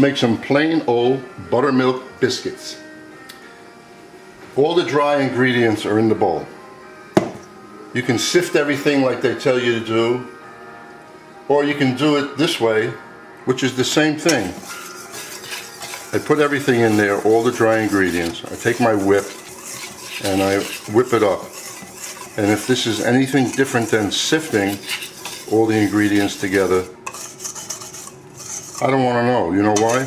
Make some plain old buttermilk biscuits. All the dry ingredients are in the bowl. You can sift everything like they tell you to do, or you can do it this way, which is the same thing. I put everything in there, all the dry ingredients. I take my whip and I whip it up. And if this is anything different than sifting all the ingredients together, I don't want to know. You know why?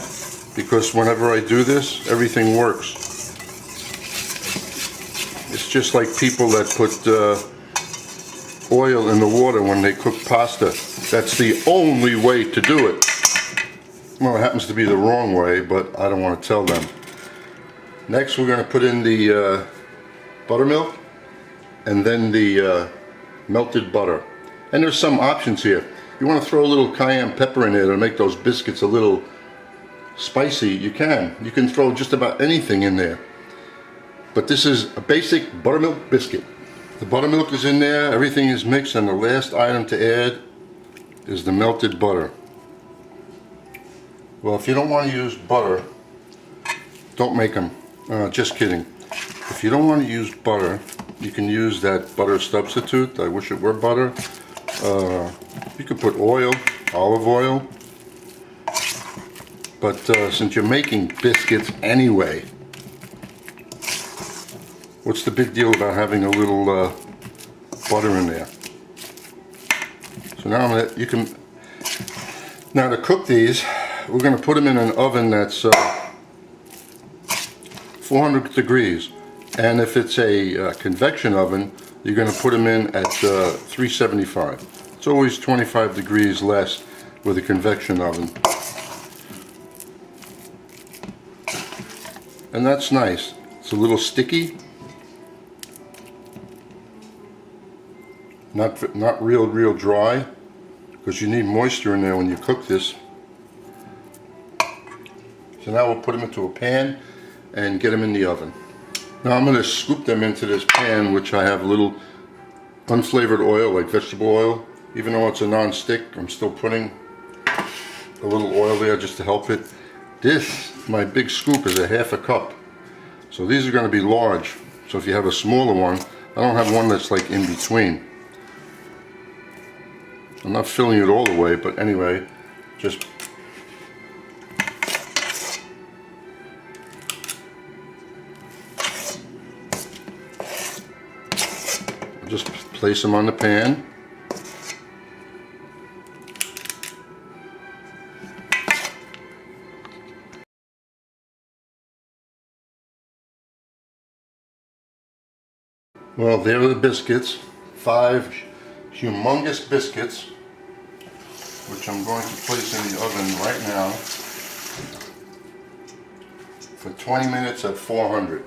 Because whenever I do this, everything works. It's just like people that put oil in the water when they cook pasta. That's the only way to do it. Well, it happens to be the wrong way, but I don't want to tell them. Next, we're going to put in the buttermilk and then the melted butter. And there's some options here. You want to throw a little cayenne pepper in there to make those biscuits a little spicy, you can. You can throw just about anything in there. But this is a basic buttermilk biscuit. The buttermilk is in there, everything is mixed, and the last item to add is the melted butter. Well, if you don't want to use butter, don't make them. Just kidding. If you don't want to use butter, you can use that butter substitute. I wish it were butter. You could put oil, olive oil, but since you're making biscuits anyway, what's the big deal about having a little butter in there? So now now to cook these, we're going to put them in an oven that's 400 degrees, and if it's a convection oven, you're going to put them in at 375. It's always 25 degrees less with a convection oven. And that's nice. It's a little sticky. Not real dry, because you need moisture in there when you cook this. So now we'll put them into a pan and get them in the oven. Now I'm going to scoop them into this pan, which I have a little unflavored oil, like vegetable oil. Even though it's a non-stick, I'm still putting a little oil there just to help it. This, my big scoop, is a ½ a cup. So these are going to be large. So if you have a smaller one, I don't have one that's like in between. I'm not filling it all the way, but anyway, just place them on the pan. Well, there are the biscuits, 5 humongous biscuits, which I'm going to place in the oven right now for 20 minutes at 400.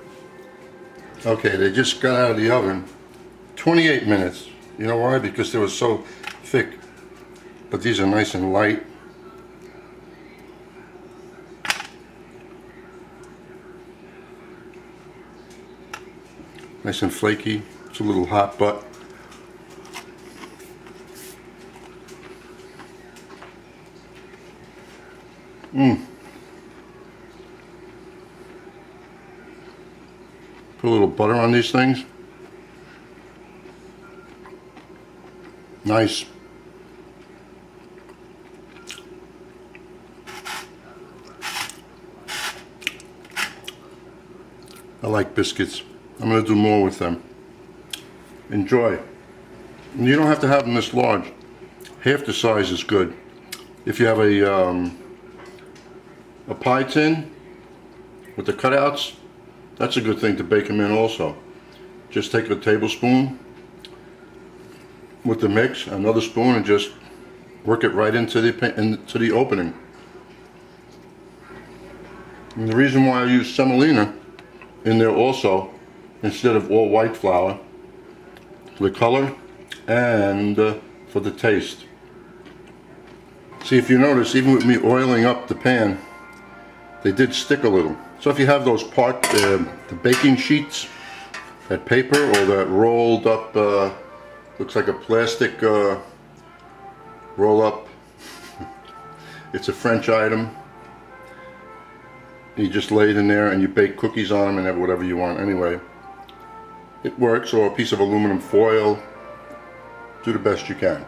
Okay, they just got out of the oven. 28 minutes. You know why? Because they were so thick. But these are nice and light. Nice and flaky. It's a little hot, but put a little butter on these things. Nice. I like biscuits. I'm going to do more with them. Enjoy. And you don't have to have them this large. Half the size is good. If you have a pie tin with the cutouts, that's a good thing to bake them in also. Just take a tablespoon with the mix, another spoon, and just work it right into the opening. And the reason why I use semolina in there also, instead of all white flour, for the color and for the taste. See, if you notice, even with me oiling up the pan, they did stick a little. So if you have those the baking sheets, that paper, or that rolled up looks like a plastic roll up. It's a French item. You just lay it in there and you bake cookies on them and whatever you want. Anyway, it works. Or a piece of aluminum foil. Do the best you can.